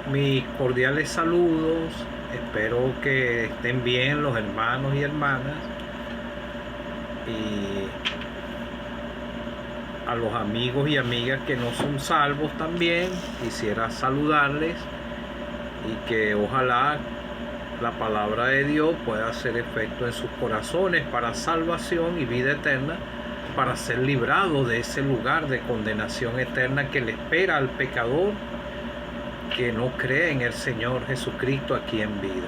Mis cordiales saludos, espero que estén bien los hermanos y hermanas y a los amigos y amigas que no son salvos también quisiera saludarles y que ojalá la palabra de Dios pueda hacer efecto en sus corazones para salvación y vida eterna, para ser librados de ese lugar de condenación eterna que le espera al pecador que no cree en el Señor Jesucristo aquí en vida.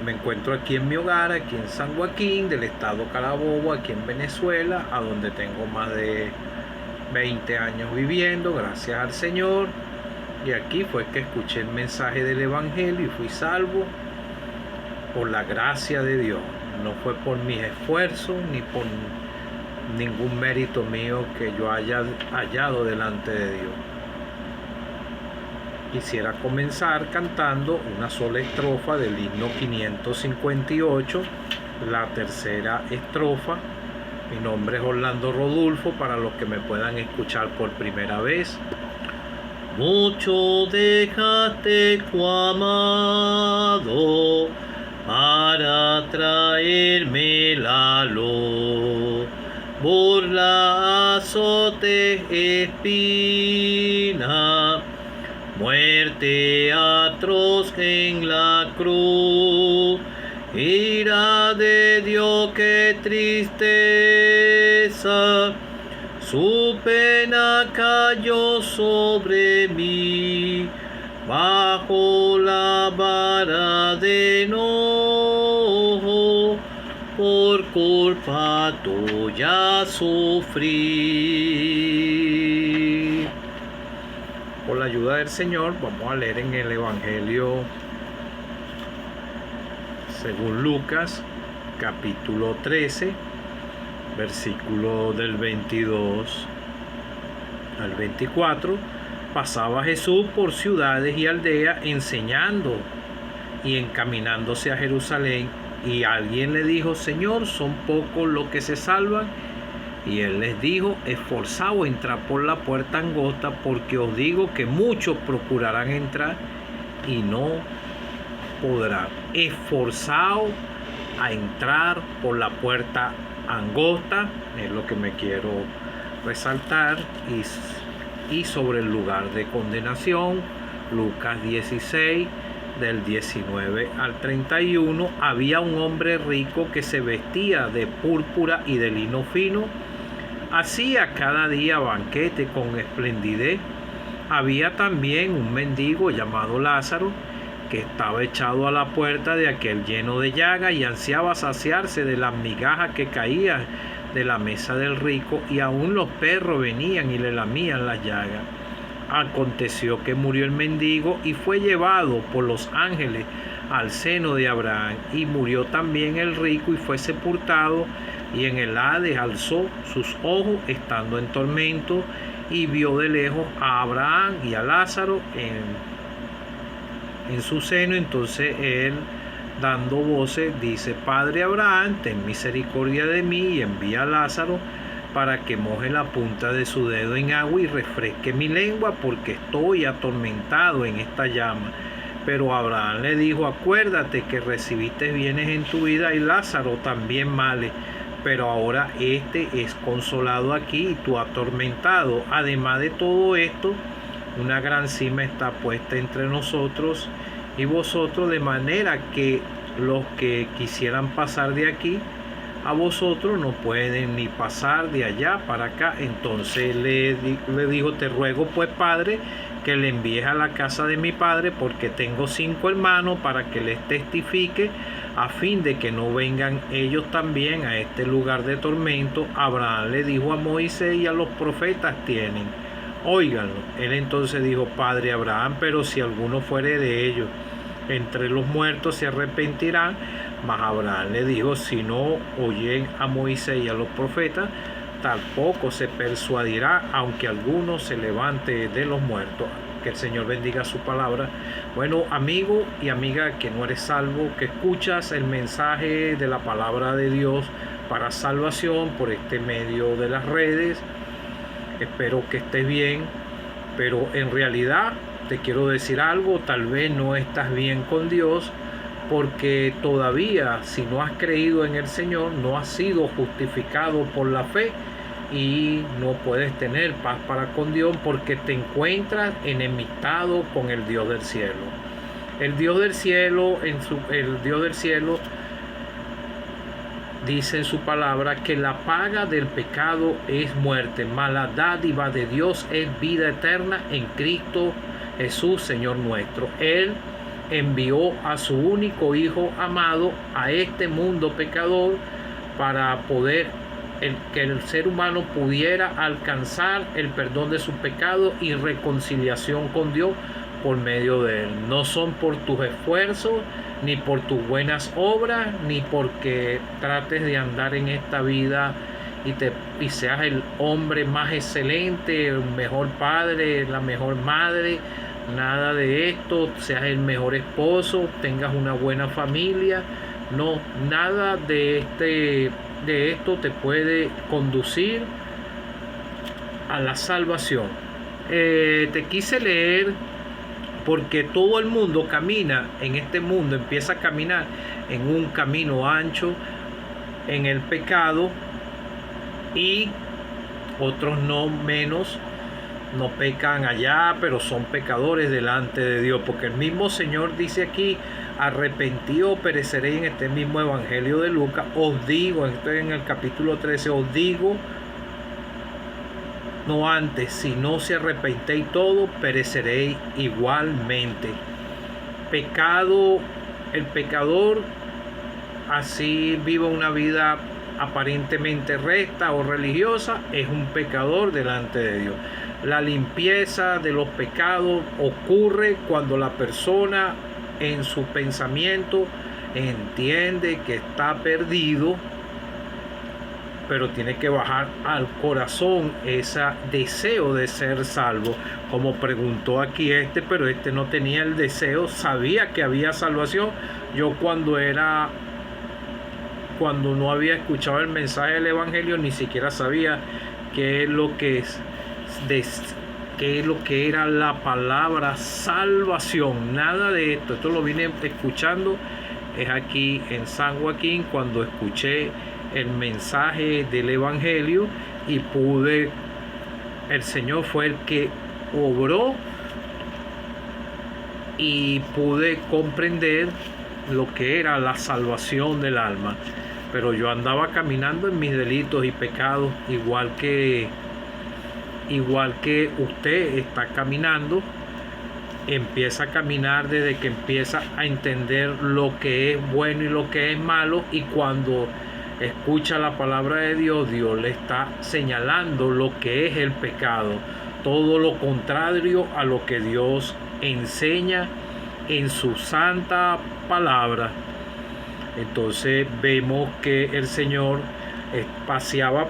Me encuentro aquí en mi hogar, aquí en San Joaquín, del estado Carabobo, aquí en Venezuela, a donde tengo más de 20 años viviendo, gracias al Señor. Y aquí fue que escuché el mensaje del Evangelio y fui salvo por la gracia de Dios. No fue por mis esfuerzos ni por ningún mérito mío que yo haya hallado delante de Dios. Quisiera comenzar cantando una sola estrofa del himno 558, la tercera estrofa. Mi nombre es Orlando Rodulfo, para los que me puedan escuchar por primera vez. Mucho dejaste tu amado para traerme la luz, burla, azote, espina, muerte atroz en la cruz. Ira de Dios, qué tristeza, su pena cayó sobre mí, bajo la vara de enojo, por culpa tuya sufrí. Por la ayuda del Señor, vamos a leer en el Evangelio según Lucas, capítulo 13, versículo del 22 al 24. Pasaba Jesús por ciudades y aldeas enseñando y encaminándose a Jerusalén, y alguien le dijo: Señor, ¿son pocos los que se salvan? Y él les dijo: esforzaos a entrar por la puerta angosta, porque os digo que muchos procurarán entrar y no podrán. Esforzaos a entrar por la puerta angosta, es lo que me quiero resaltar. Y sobre el lugar de condenación, Lucas 16, del 19 al 31, había un hombre rico que se vestía de púrpura y de lino fino, hacía cada día banquete con esplendidez. Había también un mendigo llamado Lázaro, que estaba echado a la puerta de aquel lleno de llagas y ansiaba saciarse de las migajas que caían de la mesa del rico, y aún los perros venían y le lamían las llagas. Aconteció que murió el mendigo y fue llevado por los ángeles al seno de Abraham, y murió también el rico y fue sepultado, y en el Hades alzó sus ojos estando en tormento y vio de lejos a Abraham y a Lázaro en su seno. Entonces él, dando voces, dice: Padre Abraham, ten misericordia de mí y envía a Lázaro para que moje la punta de su dedo en agua y refresque mi lengua, porque estoy atormentado en esta llama. Pero Abraham le dijo: acuérdate que recibiste bienes en tu vida y Lázaro también males, pero ahora este es consolado aquí y tú atormentado. Además de todo esto, una gran cima está puesta entre nosotros y vosotros, de manera que los que quisieran pasar de aquí a vosotros no pueden, ni pasar de allá para acá. Entonces le dijo: te ruego pues, Padre, que le envíes a la casa de mi padre, porque tengo 5 hermanos, para que les testifique, a fin de que no vengan ellos también a este lugar de tormento. Abraham le dijo: a Moisés y a los profetas tienen, óiganlo. Él entonces dijo: Padre Abraham, pero si alguno fuere de ellos entre los muertos, se arrepentirán. Mas Abraham le dijo: si no oyen a Moisés y a los profetas, tampoco se persuadirá, aunque alguno se levante de los muertos. Que el Señor bendiga su palabra. Bueno, amigo y amiga que no eres salvo, que escuchas el mensaje de la palabra de Dios para salvación por este medio de las redes, espero que estés bien, pero en realidad te quiero decir algo, tal vez no estás bien con Dios, porque todavía, si no has creído en el Señor, no has sido justificado por la fe y no puedes tener paz para con Dios, porque te encuentras enemistado con el Dios del cielo. El Dios del cielo, dice en su palabra que la paga del pecado es muerte, mas la dádiva de Dios es vida eterna en Cristo Jesús, Señor nuestro. Él envió a su único Hijo amado a este mundo pecador para poder que el ser humano pudiera alcanzar el perdón de sus pecados y reconciliación con Dios por medio de Él. No son por tus esfuerzos, ni por tus buenas obras, ni porque trates de andar en esta vida y seas el hombre más excelente, el mejor padre, la mejor madre. Nada de esto, seas el mejor esposo, tengas una buena familia. No, nada de esto te puede conducir a la salvación. Te quise leer porque todo el mundo camina en este mundo, empieza a caminar en un camino ancho en el pecado, y otros no pecan allá, pero son pecadores delante de Dios, porque el mismo Señor dice aquí: arrepentido pereceréis. En este mismo evangelio de Lucas os digo, estoy en el capítulo 13, os digo, no antes, si no se arrepentéis todo, pereceréis igualmente. Pecado, el pecador así vive una vida aparentemente recta o religiosa, es un pecador delante de Dios. La limpieza de los pecados ocurre cuando la persona en su pensamiento entiende que está perdido, pero tiene que bajar al corazón ese deseo de ser salvo. Como preguntó aquí pero no tenía el deseo, sabía que había salvación. Yo cuando no había escuchado el mensaje del evangelio, ni siquiera sabía qué es lo que era la palabra salvación. Nada de esto. Esto lo vine escuchando es aquí en San Joaquín, cuando escuché el mensaje del evangelio, y el Señor fue el que obró y pude comprender lo que era la salvación del alma. Pero yo andaba caminando en mis delitos y pecados, igual que usted está caminando. Empieza a caminar desde que empieza a entender lo que es bueno y lo que es malo, y cuando escucha la palabra de Dios, Dios le está señalando lo que es el pecado, todo lo contrario a lo que Dios enseña en su santa palabra. Entonces vemos que el Señor paseaba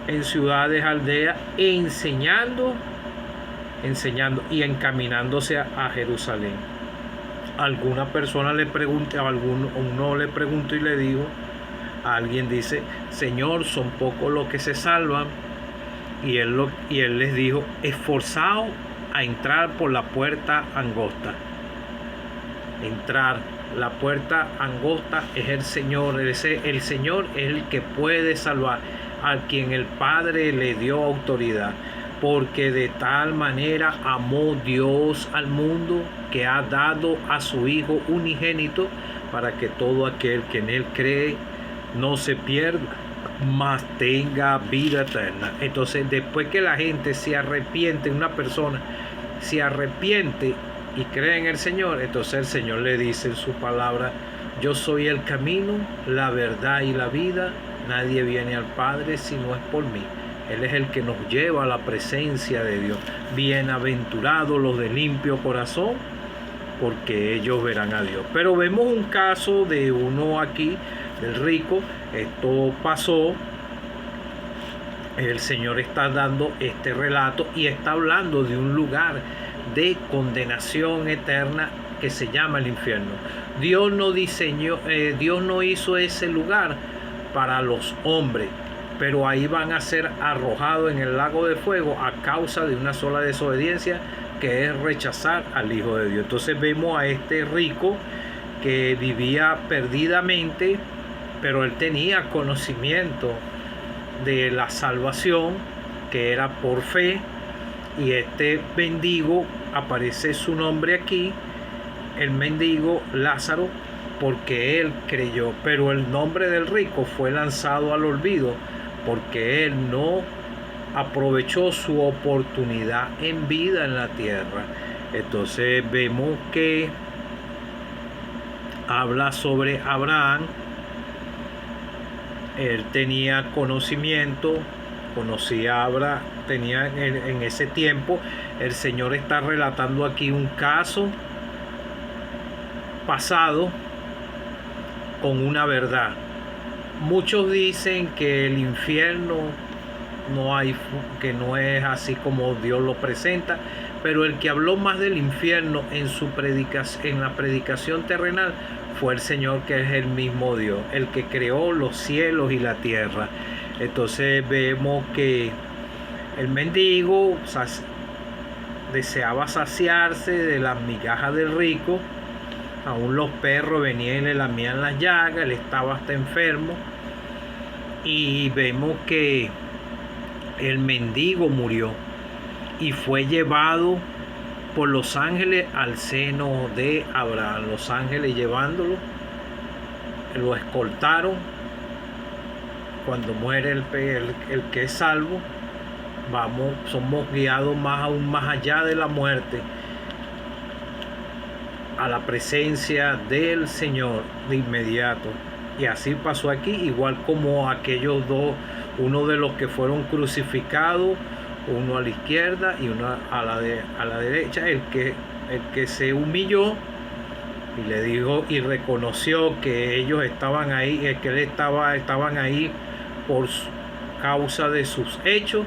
en ciudades, aldeas, enseñando y encaminándose a Jerusalén. Alguna persona le pregunta, uno le preguntó y le dijo, alguien dice: Señor, son pocos los que se salvan. Y él les dijo: esforzaos a entrar por la puerta angosta. Entrar. La puerta angosta es el Señor. El Señor es el que puede salvar, a quien el Padre le dio autoridad. Porque de tal manera amó Dios al mundo, que ha dado a su Hijo unigénito, para que todo aquel que en Él cree no se pierda, mas tenga vida eterna. Entonces, después que la gente se arrepiente, una persona se arrepiente y cree en el Señor, entonces el Señor le dice en su palabra: yo soy el camino, la verdad y la vida. Nadie viene al Padre si no es por mí. Él es el que nos lleva a la presencia de Dios. Bienaventurados los de limpio corazón, porque ellos verán a Dios. Pero vemos un caso de uno aquí, del rico. Esto pasó. El Señor está dando este relato y está hablando de un lugar de condenación eterna que se llama el infierno. Dios no hizo ese lugar para los hombres, pero ahí van a ser arrojados en el lago de fuego a causa de una sola desobediencia que es rechazar al Hijo de Dios. Entonces vemos a este rico que vivía perdidamente, pero él tenía conocimiento de la salvación, que era por fe, y este mendigo, aparece su nombre aquí, el mendigo Lázaro, porque él creyó, pero el nombre del rico fue lanzado al olvido, porque él no aprovechó su oportunidad en vida en la tierra. Entonces vemos que habla sobre Abraham. Él tenía conocimiento, conocía a Abraham, tenía en ese tiempo, el Señor está relatando aquí un caso pasado con una verdad. Muchos dicen que el infierno que no es así como Dios lo presenta, pero el que habló más del infierno en la predicación terrenal fue el Señor, que es el mismo Dios, el que creó los cielos y la tierra. Entonces vemos que el mendigo deseaba saciarse de las migajas del rico. Aún los perros venían y le lamían las llagas, él estaba hasta enfermo. Y vemos que el mendigo murió y fue llevado por los ángeles al seno de Abraham. Los ángeles llevándolo, lo escoltaron. Cuando muere el que es salvo, somos guiados aún más allá de la muerte, a la presencia del Señor de inmediato. Y así pasó aquí, igual como aquellos dos, uno de los que fueron crucificados, uno a la izquierda y uno a la derecha, el que se humilló y le dijo y reconoció que ellos estaban ahí, estaban ahí por causa de sus hechos,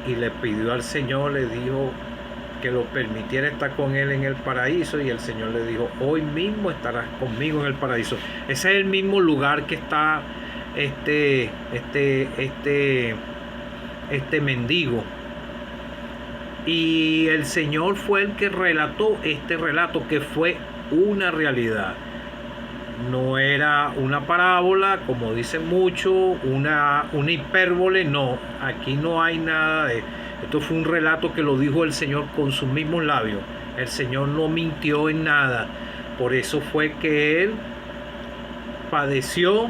y le pidió al Señor, le dijo que lo permitiera estar con él en el paraíso, y el Señor le dijo: hoy mismo estarás conmigo en el paraíso. Ese es el mismo lugar que está este mendigo. Y el Señor fue el que relató este relato, que fue una realidad. No era una parábola, como dicen muchos, una hipérbole. No, aquí no hay nada de esto. Fue un relato que lo dijo el Señor con sus mismos labios. El Señor no mintió en nada. Por eso fue que Él padeció,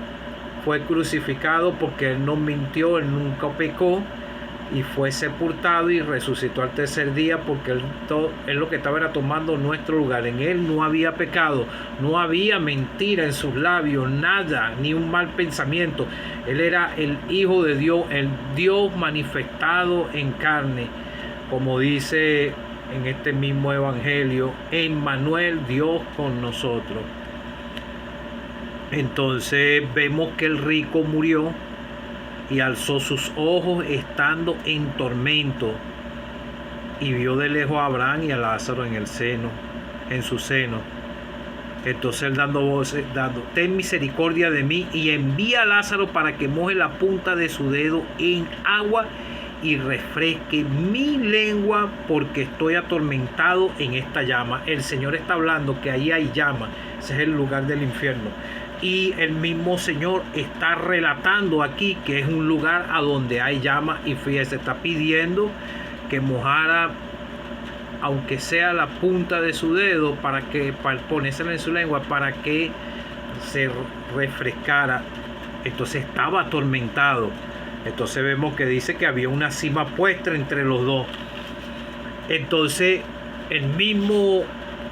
fue crucificado, porque Él no mintió, Él nunca pecó, y fue sepultado y resucitó al tercer día, porque él lo que estaba era tomando nuestro lugar. En Él no había pecado, no había mentira en sus labios, nada, ni un mal pensamiento. Él era el Hijo de Dios, el Dios manifestado en carne, como dice en este mismo evangelio: Emmanuel, Dios con nosotros. Entonces vemos que el rico murió y alzó sus ojos estando en tormento, y vio de lejos a Abraham y a Lázaro en su seno. Entonces él dando voces, ten misericordia de mí, y envía a Lázaro para que moje la punta de su dedo en agua y refresque mi lengua, porque estoy atormentado en esta llama. El Señor está hablando que ahí hay llama. Ese es el lugar del infierno. Y el mismo Señor está relatando aquí que es un lugar a donde hay llama, y fíjese, está pidiendo que mojara, aunque sea la punta de su dedo, para ponérsela en su lengua, para que se refrescara. Entonces estaba atormentado. Entonces vemos que dice que había una cima puesta entre los dos. Entonces el mismo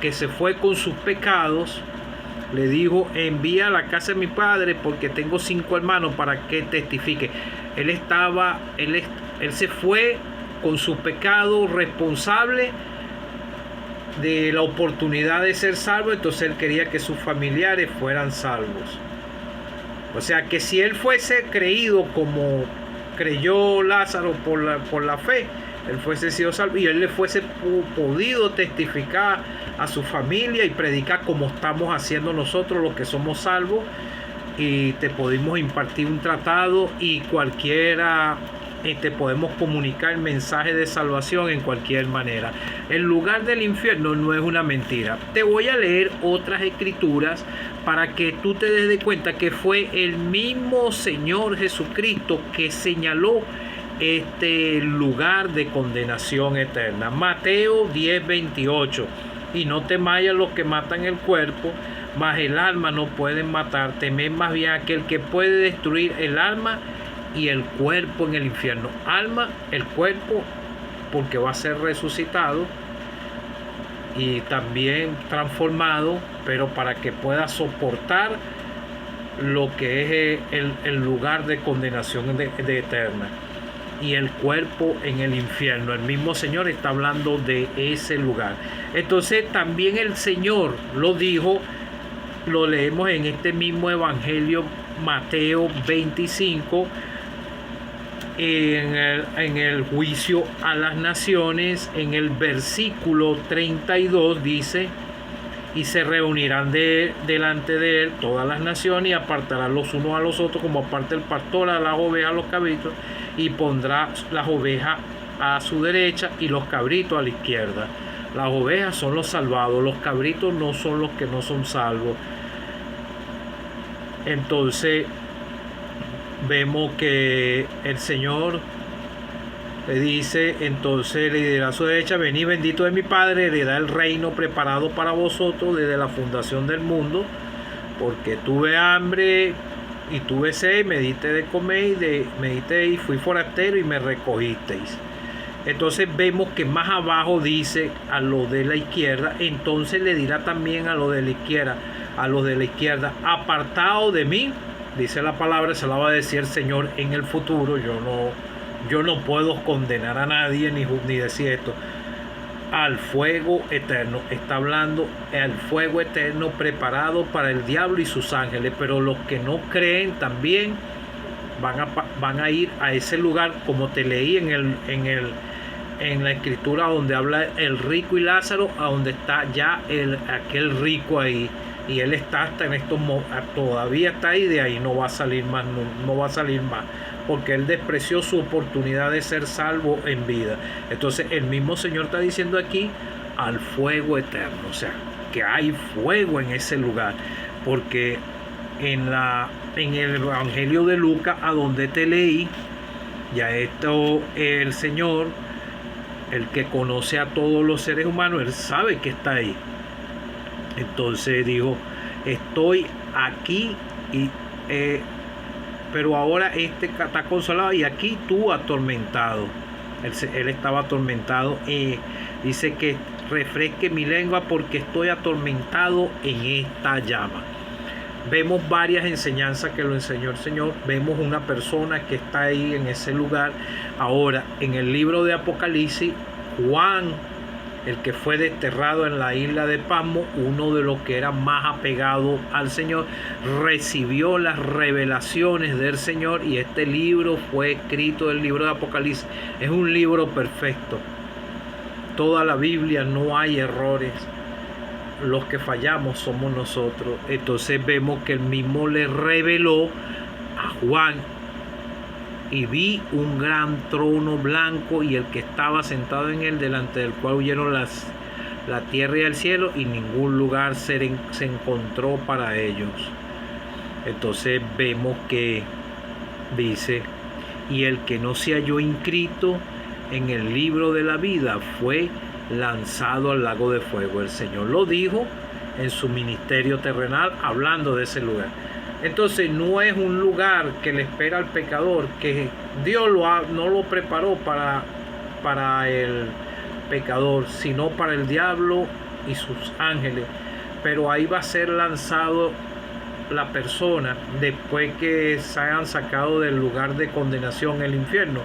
que se fue con sus pecados le dijo: envía a la casa de mi padre, porque tengo 5 hermanos, para que testifique. Él se fue con sus pecados, responsable de la oportunidad de ser salvo. Entonces él quería que sus familiares fueran salvos. O sea que si él fuese creído como creyó Lázaro por la fe, él fuese sido salvo, y él le fuese podido testificar a su familia y predicar como estamos haciendo nosotros los que somos salvos, y te podemos impartir un tratado, y cualquiera podemos comunicar el mensaje de salvación en cualquier manera. El lugar del infierno no es una mentira. Te voy a leer otras escrituras para que tú te des de cuenta que fue el mismo Señor Jesucristo que señaló este lugar de condenación eterna. Mateo 10:28. Y no temáis a los que matan el cuerpo, mas el alma no pueden matar. Temed más bien a aquel que puede destruir el alma y el cuerpo en el infierno. Alma, el cuerpo, porque va a ser resucitado y también transformado, pero para que pueda soportar lo que es el lugar de condenación de eterna. Y el cuerpo en el infierno. El mismo Señor está hablando de ese lugar. Entonces también el Señor lo dijo, lo leemos en este mismo evangelio, Mateo 25, en el juicio a las naciones, en el versículo 32 dice: y se reunirán delante de él todas las naciones, y apartarán los unos a los otros, como aparte el pastor a las ovejas a los cabritos, y pondrá las ovejas a su derecha y los cabritos a la izquierda. Las ovejas son los salvados, los cabritos no son los que no son salvos. Entonces vemos que el Señor le dice, entonces le dirá a su derecha: venid bendito de mi Padre, heredad el reino preparado para vosotros desde la fundación del mundo, porque tuve hambre y tuve sed, me diste de comer, me diste, y fui forastero y me recogisteis. Entonces vemos que más abajo dice a los de la izquierda, entonces le dirá también a los de la izquierda, apartado de mí, dice la palabra, se la va a decir el Señor en el futuro. Yo no puedo condenar a nadie ni decir esto. Al fuego eterno, está hablando al fuego eterno preparado para el diablo y sus ángeles. Pero los que no creen también van a ir a ese lugar, como te leí en la escritura donde habla el rico y Lázaro, a donde está ya aquel rico ahí, y él está hasta en estos todavía está ahí, de ahí no va a salir más, no va a salir más, porque él despreció su oportunidad de ser salvo en vida. Entonces el mismo Señor está diciendo aquí al fuego eterno, o sea, que hay fuego en ese lugar, porque en el evangelio de Lucas, a donde te leí, ya esto, el Señor, el que conoce a todos los seres humanos, él sabe que está ahí. Entonces dijo: estoy aquí, pero ahora está consolado, y aquí tú atormentado. Él estaba atormentado. Dice que refresque mi lengua porque estoy atormentado en esta llama. Vemos varias enseñanzas que lo enseñó el Señor. Vemos una persona que está ahí en ese lugar. Ahora, en el libro de Apocalipsis, Juan, el que fue desterrado en la isla de Patmos, uno de los que era más apegado al Señor, recibió las revelaciones del Señor, y este libro fue escrito, el libro de Apocalipsis. Es un libro perfecto. Toda la Biblia, no hay errores. Los que fallamos somos nosotros. Entonces vemos que él mismo le reveló a Juan: y vi un gran trono blanco, y el que estaba sentado en él, delante del cual huyeron la tierra y el cielo, y ningún lugar se encontró para ellos. Entonces vemos que dice: y el que no se halló inscrito en el libro de la vida fue lanzado al lago de fuego. El Señor lo dijo en su ministerio terrenal, hablando de ese lugar. Entonces no es un lugar que le espera al pecador, que Dios no lo preparó para el pecador, sino para el diablo y sus ángeles. Pero ahí va a ser lanzado la persona después que se hayan sacado del lugar de condenación, el infierno.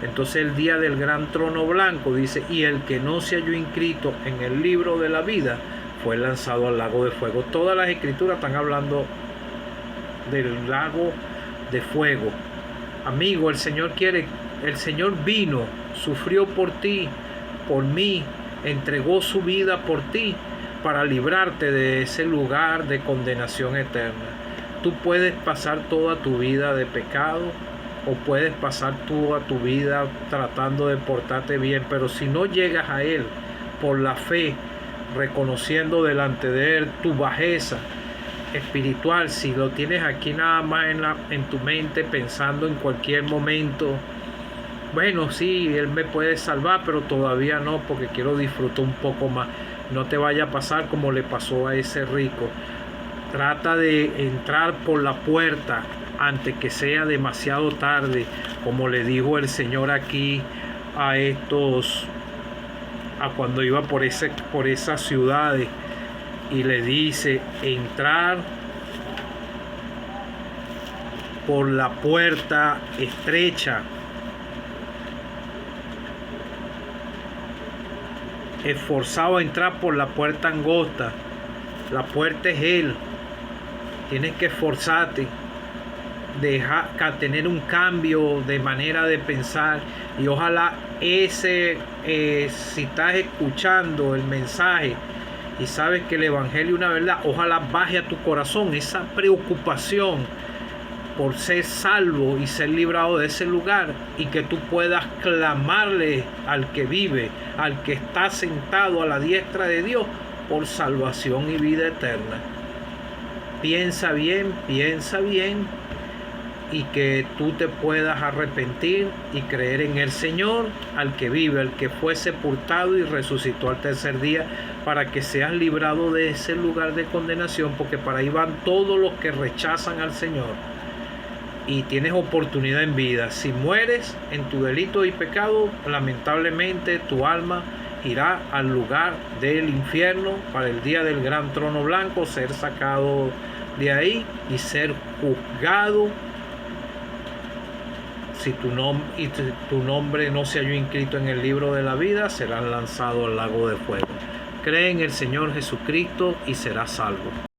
Entonces el día del gran trono blanco dice: y el que no se halló inscrito en el libro de la vida fue lanzado al lago de fuego. Todas las escrituras están hablando del lago de fuego. Amigo, el Señor vino, sufrió por ti, por mí, entregó su vida por ti, para librarte de ese lugar de condenación eterna. Tú puedes pasar toda tu vida de pecado, o puedes pasar tú a tu vida tratando de portarte bien, pero si no llegas a Él por la fe, reconociendo delante de Él tu bajeza espiritual, si lo tienes aquí nada más en tu mente, pensando en cualquier momento, bueno, sí, Él me puede salvar, pero todavía no, porque quiero disfrutar un poco más. No te vaya a pasar como le pasó a ese rico. Trata de entrar por la puerta antes que sea demasiado tarde, como le dijo el Señor aquí a cuando iba por esas ciudades, y le dice: entrar por la puerta estrecha, esforzado a entrar por la puerta angosta. La puerta es Él. Tienes que esforzarte, tener un cambio de manera de pensar, y ojalá si estás escuchando el mensaje y sabes que el evangelio es una verdad, ojalá baje a tu corazón esa preocupación por ser salvo y ser librado de ese lugar, y que tú puedas clamarle al que vive, al que está sentado a la diestra de Dios, por salvación y vida eterna. Piensa bien, y que tú te puedas arrepentir y creer en el Señor, al que vive, al que fue sepultado y resucitó al tercer día, para que seas librado de ese lugar de condenación, porque para ahí van todos los que rechazan al Señor. Y tienes oportunidad en vida. Si mueres en tu delito y pecado, lamentablemente tu alma irá al lugar del infierno para el día del gran trono blanco, ser sacado de ahí y ser juzgado. Si tu nombre no se halló inscrito en el libro de la vida, serás lanzado al lago de fuego. Cree en el Señor Jesucristo y serás salvo.